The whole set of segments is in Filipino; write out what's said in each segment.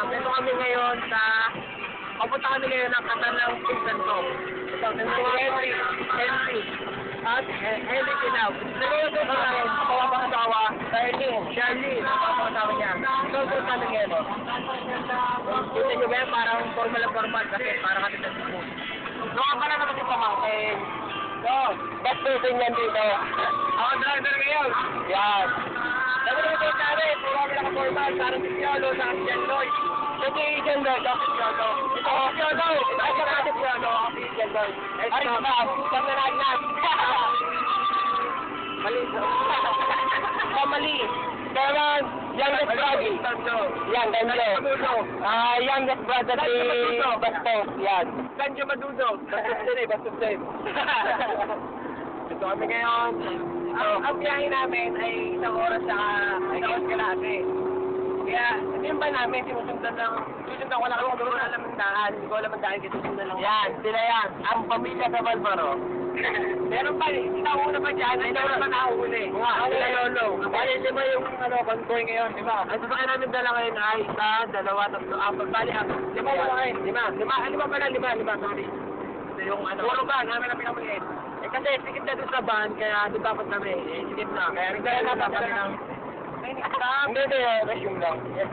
Dito kami ngayon sa... Papunta kami ngayon ng Katalang Pinsan ko. Ito, Henry. At Henry Pinaw. Nagawin ko sa kawawa-kasawa. Charlie. Napapakasawa niya. Ito kami ngayon. Kita nyo ba yan? Parang formal kasi para kami sa school. Noong pala naman si Pamangkin. So, best person yan dito. Ako driver ngayon. Yan. Sabi naman kayo sa amin, puro kami naka-formal. Parang si Piolo, sa Asian Lloyd. Ito yung Asian Lloyd, ako si Piolo. Ito ako si Piolo. Ito si Piolo, ako si Asian Lloyd. Ay, kami nagnas. Mali. Mali. Pero, youngest brother. Yan, Danjo. Youngest brother si Bastos. Yan. Danjo Madudo. Bastos din. Ito kami ngayon. Ang biyahe namin ay isang oras kalahati. Kaya, yung ba namin, sinusundan ko lang kung doon alam ang daan. Hindi ko alam ang daan, kasi susundan lang. Yan, sila yan. Ang pamilya sa Balbaro. Meron pa, nauna pa dyan, ay nauna pa nakahuli. Sila Lolo. Bali, lima yung convoy ngayon, di ba? Ang sasakyan namin dala ngayon ay isa, dalawa, tatlo, apat, bali, apat. Lima pala, sorry. Ito yung puro ba, namin na pinamaliit. Kasi sikip na doon sa van, kaya doon dapat kami, sikip na. Kaya nagdala natin kami ng... Hindi, resume lang. Yes,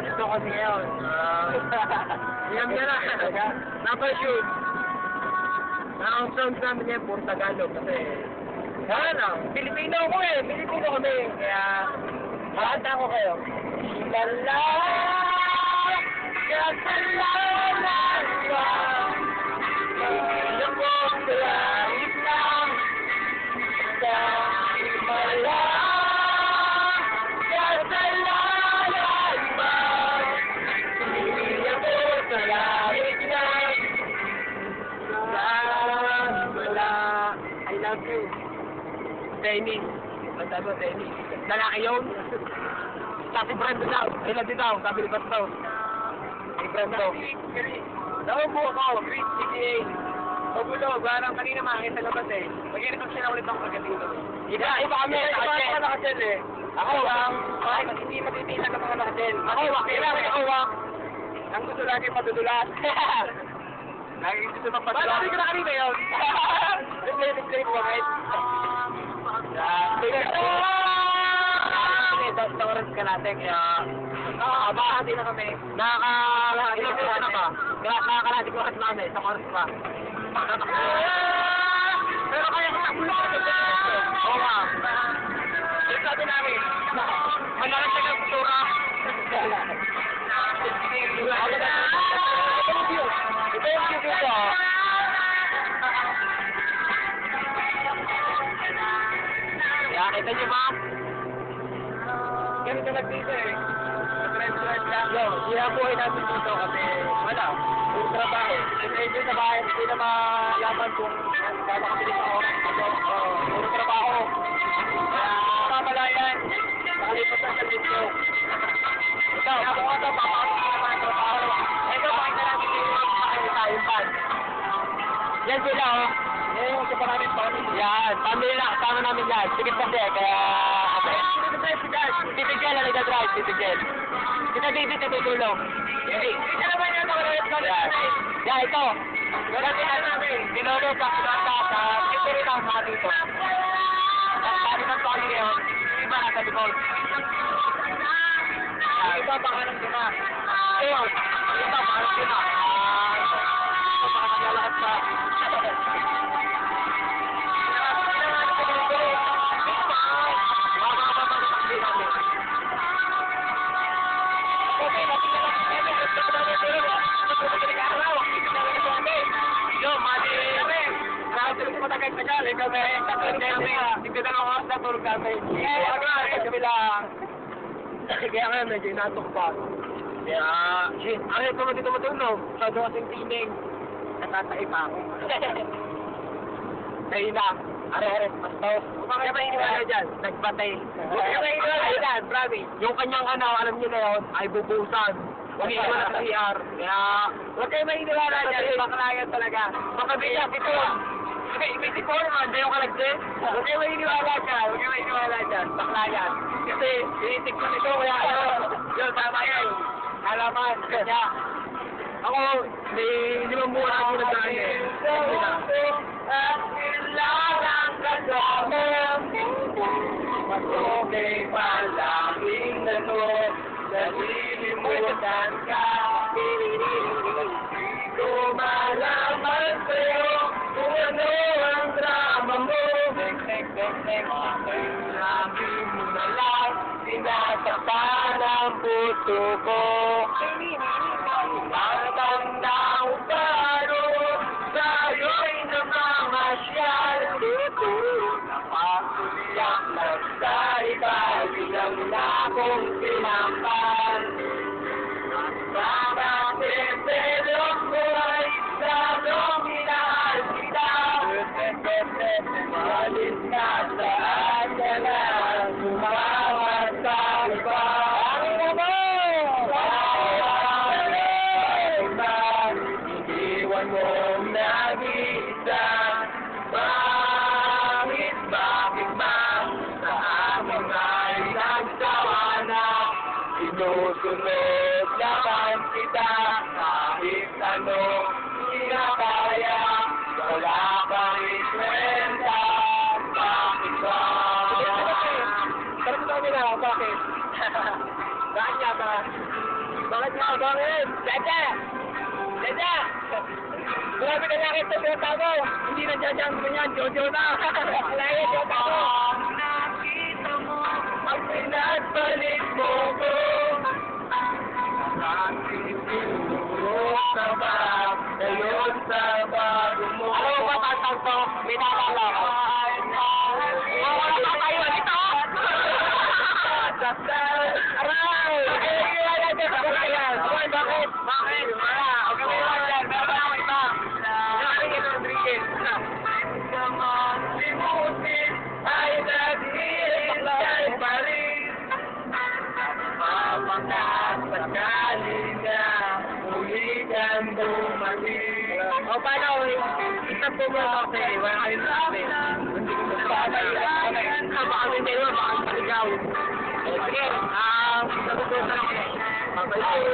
ito kasi ngayon. Yan na. Napashoot. Ang sound namin niya, puro Tagalog. Kasi, Pilipino ko eh. Pilipino kami. Kaya, makanta ko kayo. Lala! Kasalala! Ilang mo sa langit lang sa himala kasalanan ba ilang mo sa langit lang sa himala. I love you. Tennis. Banda mo, tennis. Lalaki yun. Sabi Brando daw. Sabi daw. Sabi ni Basto. Si Brando. Naupo ako, Chris, CPA. Pagulo, parang kanina makakita sa labas eh. Mag-initong siya na ulit ako pagkatino. Iba kami, nakachel eh. Ako, hindi matitinan ng mga nakachel. Ako, wak. Ang gusto lagi padudulas. Lagi gusto mapadulas. Paano ka na kanina yun? Display ko, right? Sa oras ka natin, kaya... Abahati na kami. Nakakalating na ba? Nakakalating oras na kami. Isang oras pa. Pero kaya kakabulo ka na. Oo nga. Yung sabi namin, malalang siya ng kultura. Ito yung view dito. Kaya, kita nyo ba? Ganito lang dito eh. Trend lang. Hindi na buhay natin dito kasi wala. Puro trabaho. Kasi sa bahay, hindi na malaman kung gano'n kami dito ako. Puro trabaho. Kaya mamalayan. Nakalipas na sa dito. Ito, ako ito, papasok na naman ang trabaho. Ito, pakita natin yung makikita yung pan. Yan sila oh. Yan yung sa maraming family. Yan, family na, kasama namin yan. Sikit kasi, kaya... Titigel na nag-drive, titigel. Kita David na tutulong. Ito naman yan, mga yan, ito. Kasi namin, dinolo sa kulata sa history ng mga dito. At sabi ng pali yun, iba na sa likod. Iba pangalang sila. Ito, iba pangalang sila. Ito pangalang lalakas pa. Kaya nga medyo inatok pa. Kaya, ang ito mo dito matulog. Masyado kasing tining. Natatay pa ako. Kaya na, are-are, pastos. Kaya may iniwala dyan, nagbatay. Kaya may iniwala dyan, promise. Yung kanyang alam niyo na yun, ay bubusan. Huwag iiwan sa CR. Kaya, huwag kayo may iniwala dyan, baklayan talaga. Baka bilang ito. May tipo naman, hindi yung kalagsin. Huwag kayo maniniwala dyan, huwag kayo maniniwala dyan. Bakla yan. Kasi, tinitik ko nito, kaya ano, yun, tama yan. Halaman, kanya. Ako, hindi mo muna ako nagdaan eh. At kailangan kasama. Matubig palaging nanood. Nalilimutan ka. Ko malaman sa'yo kung ano ang drama mo. Sinabi mo na lang, sinasaktan ang puso ko. Matanda ko paro, sa'yo'y namamasyal. Napasuliyak lang sa iba, bilang na akong sinampan. Bakit pelok ko ay lalong minahal kita? Walis ka saan ka na sumama sa iba. Iniwan mo nag-iisa. Bakit ba sa amin ay nagsawa na? Sinusunod naman kita kahit ano kinakaya. Wala kang ikwenta. Bakit ba? Sarap namin na, bakit? Bakit nga ba? Bakit nga? Bakit? Dada! Dada! Grabe ka nakit sa Jota mo! Hindi na dyan mo yan, Jojo na! Alaya, Jota mo! Nakita mo, pag pinagpalit mo ko. Nakasiniguro ka ba ngayon sa bago mo? Alam mo ba, tatang to? May nalala ko. Oo, nakatayo nito! Aray! Bakit? Bakit? Wala! Huwag kami lang dyan! Meron na ako iba! Nakakingin Rodriguez! Naman limutin ay nag-iilit kay Paris. Mamangat pagkali na uli kang bumalik. O paano? Isang po mo ako sa'yo. Wala kayo sabi. Hindi ko masabi. Baka kami tayo, baka maligaw. Sige, sagutusan ako. Bye-bye.